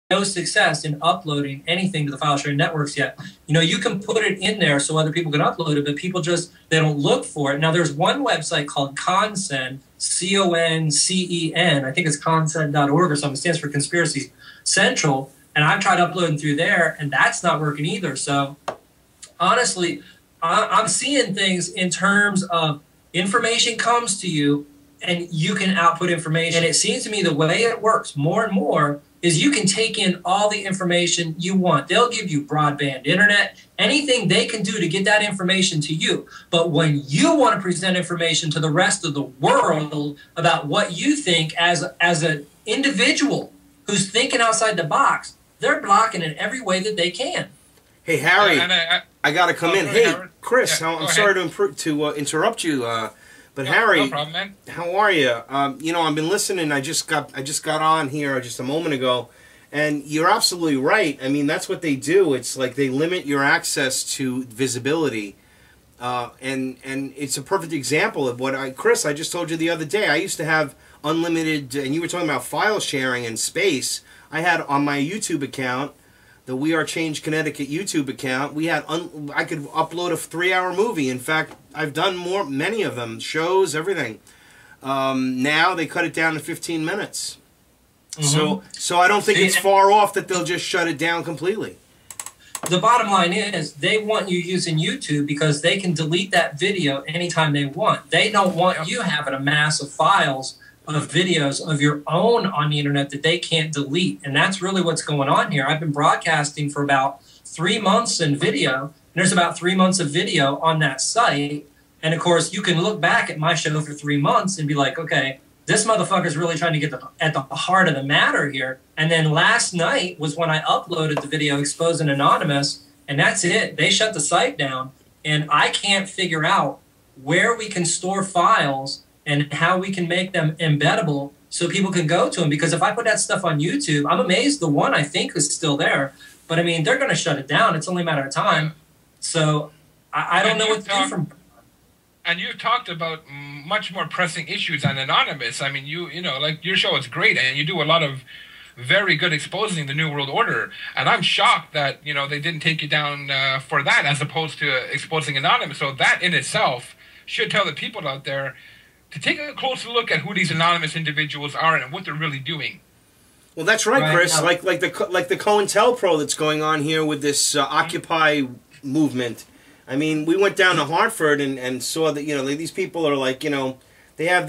no success in uploading anything to the file sharing networks yet. You know, you can put it in there so other people can upload it, but people just, they don't look for it. Now, there's one website called CONCEN, CONCEN, I think it's concen.org or something, it stands for Conspiracy Central, and I've tried uploading through there, and that's not working either. So, honestly, I'm seeing things in terms of information comes to you, and you can output information. And it seems to me the way it works more and more is you can take in all the information you want. They'll give you broadband internet, anything they can do to get that information to you. But when you want to present information to the rest of the world about what you think as an individual who's thinking outside the box, they're blocking it every way that they can. Hey, Harry, I got to come in. Hey, Chris, I'm sorry to interrupt you. But Harry, no problem, man. How are you? You know, I've been listening. I just got on here just a moment ago, and you're absolutely right. I mean, that's what they do. It's like they limit your access to visibility, and it's a perfect example of what Chris, I just told you the other day. I used to have unlimited, and you were talking about file sharing and space. I had on my YouTube account, the We Are Change Connecticut YouTube account, we had I could upload a 3-hour movie. In fact, I've done many of them, shows, everything. Now they cut it down to 15 minutes. Mm-hmm. So I don't think it's far off that they'll just shut it down completely. The bottom line is they want you using YouTube because they can delete that video anytime they want. They don't want you having a mass of files of videos of your own on the internet that they can't delete. And that's really what's going on here. I've been broadcasting for about 3 months in video, and there's about 3 months of video on that site. And of course, you can look back at my show for 3 months and be like, okay, this motherfucker's really trying to get at the heart of the matter here. And then last night was when I uploaded the video exposing Anonymous, and that's it. They shut the site down, and I can't figure out where we can store files and how we can make them embeddable so people can go to them. Because if I put that stuff on YouTube, I'm amazed the one I think is still there. But, I mean, they're going to shut it down. It's only a matter of time. So I don't know what to do from... And you talked about much more pressing issues on Anonymous. I mean, you know, like your show is great, and you do a lot of very good exposing the New World Order. And I'm shocked that, you know, they didn't take you down for that as opposed to exposing Anonymous. So that in itself should tell the people out there to take a closer look at who these anonymous individuals are and what they're really doing. Well, that's right, Chris. Like the COINTELPRO that's going on here with this Occupy movement. I mean, we went down to Hartford and saw that, you know, these people are like, you know, they're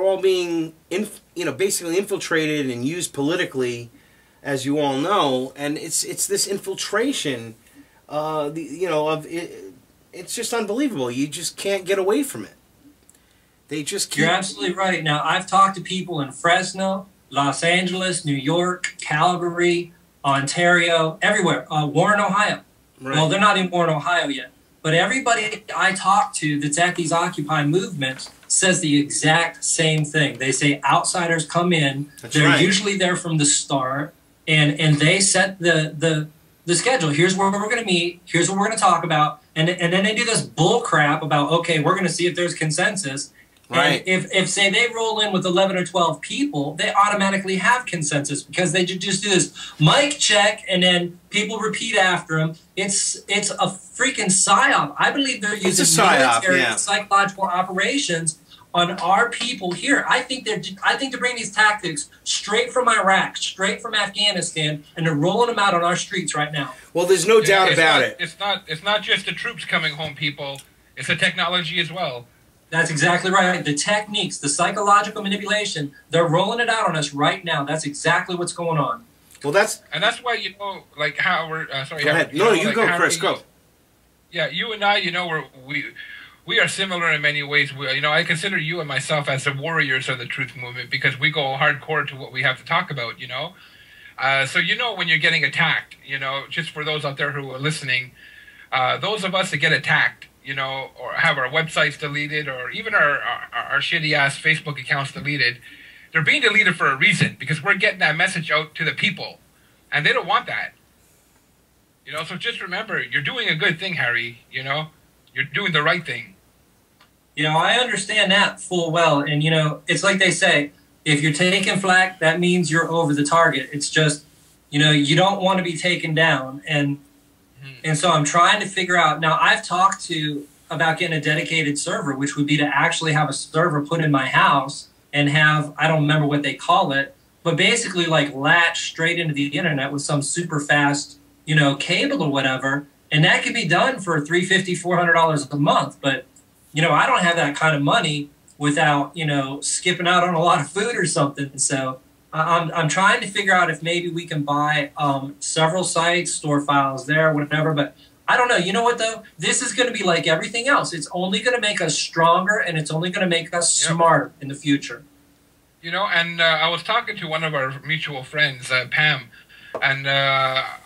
all being basically infiltrated and used politically, as you all know, and it's this infiltration, it's just unbelievable. You just can't get away from it. They just keep... You're absolutely right. Now, I've talked to people in Fresno, Los Angeles, New York, Calgary, Ontario, everywhere. Warren, Ohio. Right. Well, they're not in Warren, Ohio yet. But everybody I talk to that's at these Occupy movements says the exact same thing. They say outsiders come in. They're usually there from the start, and they set the schedule. Here's where we're going to meet. Here's what we're going to talk about. And then they do this bull crap about, okay, we're going to see if there's consensus. Right. And if say they roll in with 11 or 12 people, they automatically have consensus because they just do this mic check and then people repeat after them. It's a freaking psyop. I believe they're using military psychological operations on our people here. I think they're bringing these tactics straight from Iraq, straight from Afghanistan, and they're rolling them out on our streets right now. Well, there's no doubt about it. It's not just the troops coming home, people. It's the technology as well. That's exactly right. The techniques, the psychological manipulation, they're rolling it out on us right now. That's exactly what's going on. Well, that's why, you know, like how we're sorry. Go ahead. No, you go, Chris. Go. Yeah, you and I, you know, we are similar in many ways. You know, I consider you and myself as the warriors of the truth movement because we go hardcore to what we have to talk about. You know, so you know when you're getting attacked. You know, just for those out there who are listening, those of us that get attacked, you know, or have our websites deleted, or even our shitty-ass Facebook accounts deleted, they're being deleted for a reason, because we're getting that message out to the people, and they don't want that. You know, so just remember, you're doing a good thing, Harry, you know? You're doing the right thing. You know, I understand that full well, and, you know, it's like they say, if you're taking flack, that means you're over the target. It's just, you don't want to be taken down. And so I'm trying to figure out. Now, I've talked about getting a dedicated server, which would be to actually have a server put in my house and have, I don't remember what they call it, but basically like latch straight into the internet with some super fast, cable or whatever. And that could be done for $350, $400 a month. But, I don't have that kind of money without, skipping out on a lot of food or something. So I'm trying to figure out if maybe we can buy several sites, store files there, whatever. But I don't know. You know what, though? This is going to be like everything else. It's only going to make us stronger, and it's only going to make us smarter in the future. And I was talking to one of our mutual friends, Pam, and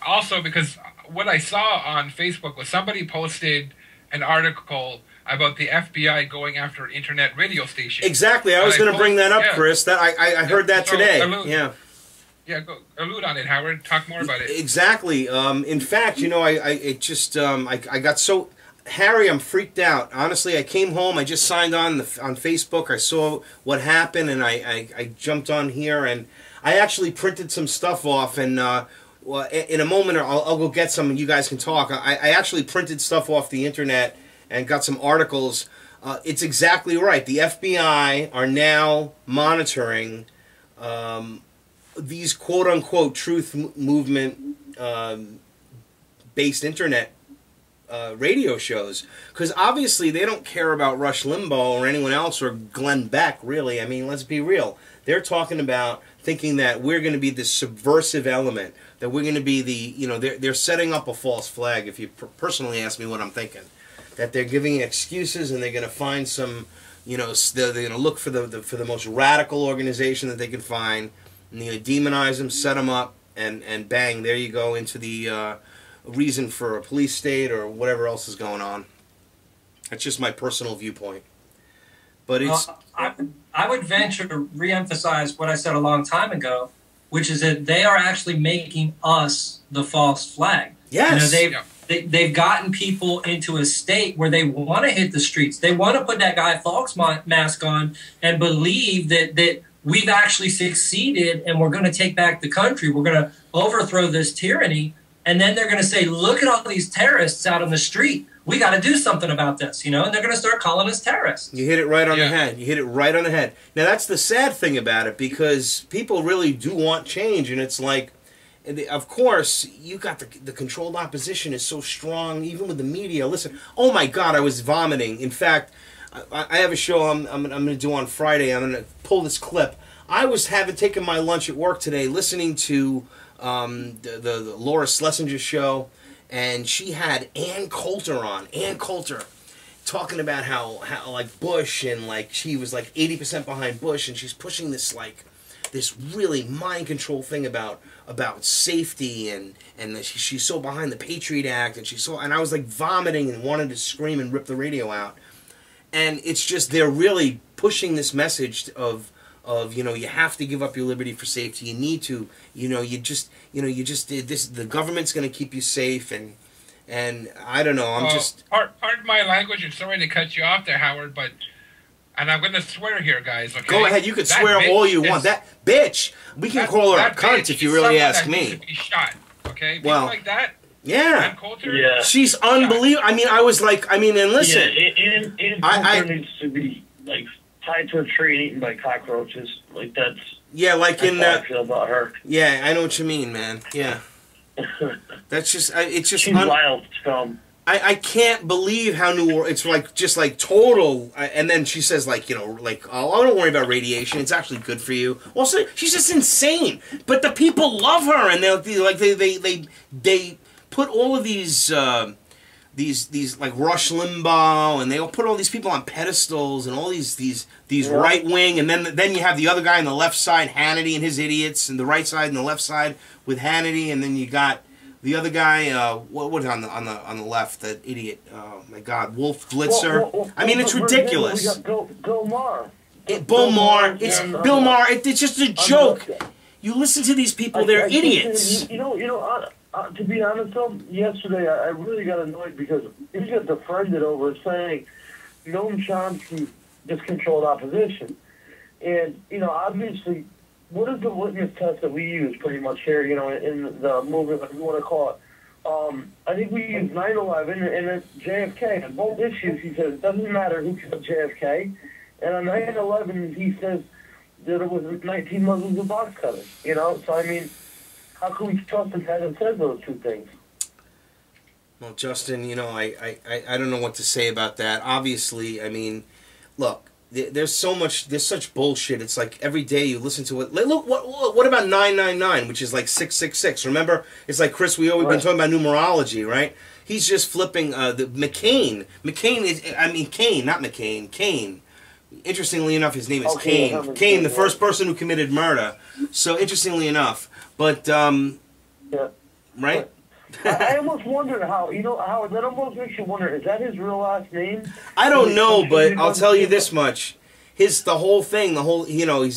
also because what I saw on Facebook was somebody posted an article about the FBI going after internet radio stations. Exactly. I was going to bring that up, Chris. That I heard that today. Yeah, go allude on it, Howard. Talk more about it. Exactly. In fact, I got so... Harry, I'm freaked out. Honestly, I came home. I just signed on Facebook. I saw what happened, and I jumped on here, and I actually printed some stuff off. And in a moment, I'll go get some, and you guys can talk. I actually printed stuff off the internet and got some articles. It's exactly right. The FBI are now monitoring these quote-unquote truth movement based internet radio shows, because obviously they don't care about Rush Limbaugh or anyone else or Glenn Beck, really. I mean, let's be real. They're talking about thinking that we're going to be this subversive element, that we're going to be they're setting up a false flag, if you personally ask me what I'm thinking. That they're giving excuses, and they're going to find some, they're going to look for the most radical organization that they can find, and they're going to demonize them, set them up, and bang, there you go into the reason for a police state or whatever else is going on. That's just my personal viewpoint. But it's... I would venture to reemphasize what I said a long time ago, which is that they are actually making us the false flag. Yes. They've gotten people into a state where they want to hit the streets. They want to put that Guy Fawkes mask on and believe that we've actually succeeded and we're going to take back the country. We're going to overthrow this tyranny. And then they're going to say, look at all these terrorists out on the street. We got to do something about this, and they're going to start calling us terrorists. You hit it right on the head. You hit it right on the head. Now, that's the sad thing about it, because people really do want change, and it's like, of course, you got the controlled opposition is so strong, even with the media. Listen, oh my God, I was vomiting. In fact, I have a show I'm going to do on Friday. I'm going to pull this clip. I was taken my lunch at work today, listening to the Laura Schlesinger show, and she had Ann Coulter on. Ann Coulter talking about how like Bush, and like she was like 80% behind Bush, and she's pushing this really mind control thing about safety, and she's so behind the Patriot Act, and I was like vomiting and wanted to scream and rip the radio out. And it's just, they're really pushing this message of you have to give up your liberty for safety. You need to, the government's going to keep you safe, and I don't know. I'm just... Pardon my language, and sorry to cut you off there, Howard, and I'm going to swear here, guys, okay? Go ahead, you can swear all you want. That bitch, we can call her a cunt if you really ask me. To be shot, okay? People well, like that? Yeah. Ann Coulter? Yeah. She's unbelievable. I mean, I was like, and listen. Yeah, Ann Coulter needs to be, like, tied to a tree and eaten by cockroaches. Like, that's... Yeah, like in that... I feel about her. Yeah, I know what you mean, man. Yeah. That's just... It's just... She's wild film. I can't believe how New Orleans... It's like, just like total... And then she says, like, oh, don't worry about radiation. It's actually good for you. Also, she's just insane. But the people love her, and they put all of these like Rush Limbaugh, and they all put all these people on pedestals, and all these right wing, and then you have the other guy on the left side, Hannity and his idiots, and the right side and the left side with Hannity, and then you got the other guy, what on the left, that idiot, oh my God, Wolf Blitzer. I mean, it's ridiculous. We got Bill Maher. Bill Maher. It's Bill Maher. It's just a joke. You listen to these people; they're idiots. To be honest, though, yesterday I really got annoyed because he got defriended over saying Noam Chomsky just controlled opposition. And, you know, obviously, what is the litmus test that we use pretty much here, you know, in the movement, if you want to call it? I think we use 9/11 and then JFK. On both issues, he says, it doesn't matter who killed JFK. And on 9/11, he says that it was 19 Muslims with box cutters, you know? So, I mean, how can we trust him having said those two things? Well, Justin, you know, I don't know what to say about that. Obviously, I mean, look, there's such bullshit. It's like every day you listen to it. Look, what about 999, which is like 666? Remember? It's like, Chris, we've been talking about numerology, right? He's just flipping the McCain. McCain is, I mean, Cain, not McCain. Cain. Interestingly enough, his name is Cain. Cain, the first person who committed murder. So, interestingly enough. But, right? I almost wonder how, you know, how that almost makes you wonder, is that his real last name? I don't know, but I'll tell you this much. The whole thing, you know,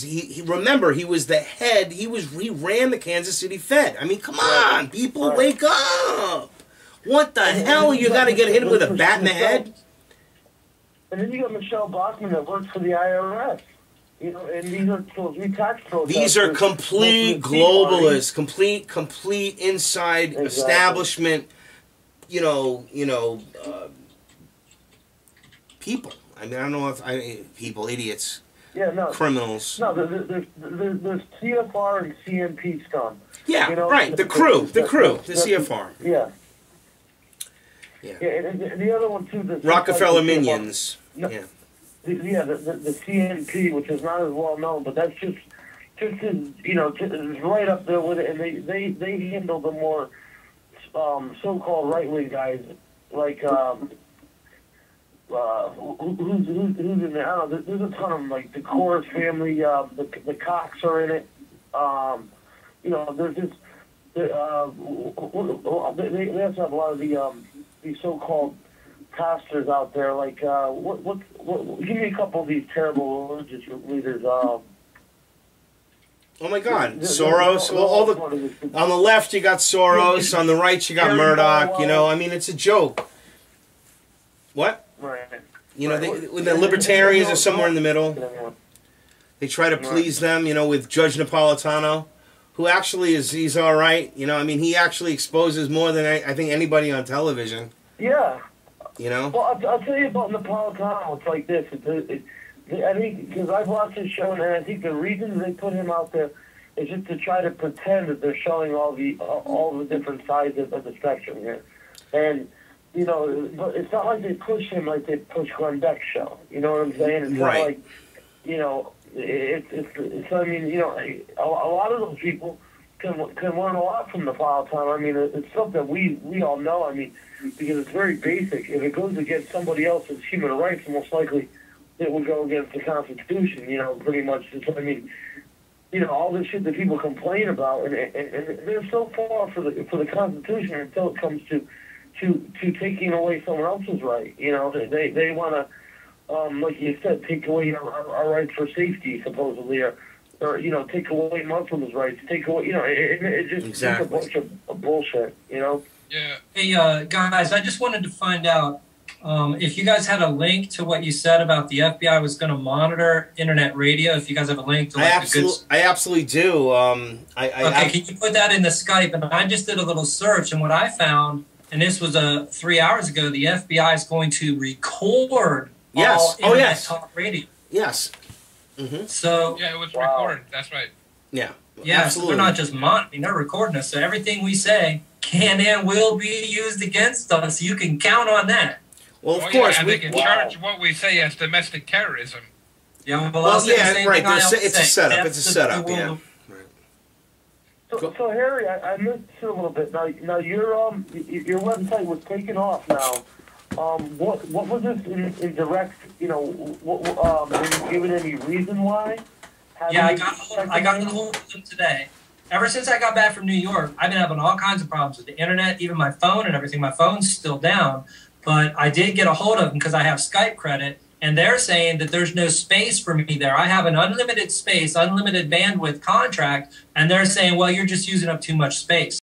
remember, he was the head, he ran the Kansas City Fed. I mean, come on, people, wake up. What the hell? You got to get hit with a bat in the head? And then you got Michelle Bachmann that works for the IRS. You know, and these are tax protesters. These are complete globalists, complete inside establishment. You know, people. I mean, I don't know if people, idiots, criminals. No, there's CFR and CNP scum. Yeah, you know, right. The crew, the CFR. Yeah. And the other one too. Rockefeller minions. No, yeah. The CNP, which is not as well known, but that's just you know, right up there with it, and they handle the more so-called right-wing guys, like who's in there? I don't know. There's a ton of them, like the Coors family, the Cox are in it. You know, there's just they also have a lot of the so-called pastors out there, like give me a couple of these terrible religious leaders. Oh my God, Soros. On the left you got Soros, on the right you got Murdoch. You know, I mean, it's a joke. What? Right. You know, the libertarians are somewhere in the middle. They try to please them. You know, with Judge Napolitano, who actually he's all right. You know, I mean, he actually exposes more than I think anybody on television. Yeah. You know? Well, I'll tell you about Napolitano. It's like this. I think, because I've watched his show, and I think the reason they put him out there is just to try to pretend that they're showing all the different sides of the spectrum here. And, you know, but it's not like they push him like they push Glenn Beck's show. You know what I'm saying? It's not like, you know, it's I mean, you know, a lot of those people can learn a lot from Napolitano. I mean, it's something we all know. I mean, because it's very basic. If it goes against somebody else's human rights, most likely it will go against the Constitution, you know, pretty much. I mean, you know, all this shit that people complain about, and they're so far for the Constitution until it comes to taking away someone else's right. You know, they want to, like you said, take away our rights for safety, supposedly, or you know, take away Muslims' rights, take away, you know, it just a bunch of bullshit, you know. Yeah. Hey, guys, I just wanted to find out if you guys had a link to what you said about the FBI was going to monitor internet radio. If you guys have a link to like I absolutely do. Okay, can you put that in the Skype? And I just did a little search, and what I found, and this was 3 hours ago, the FBI is going to record all internet talk radio. Yes. Mm-hmm. So yeah, it was recorded. That's right. Yeah. Yeah, absolutely. So they're not just monitoring; they're recording us. So everything we say can and will be used against us. You can count on that. Well, of course, and they can charge what we say as domestic terrorism. Yeah, well yeah, right. It's a setup. It's a setup. Yeah. So Harry, I missed you a little bit. Now your website was taken off now. What was this in direct? You know, were you given any reason why? Yeah, I got a hold of them today. Ever since I got back from New York, I've been having all kinds of problems with the internet, even my phone and everything. My phone's still down, but I did get a hold of them because I have Skype credit, and they're saying that there's no space for me there. I have an unlimited space, unlimited bandwidth contract, and they're saying, well, you're just using up too much space.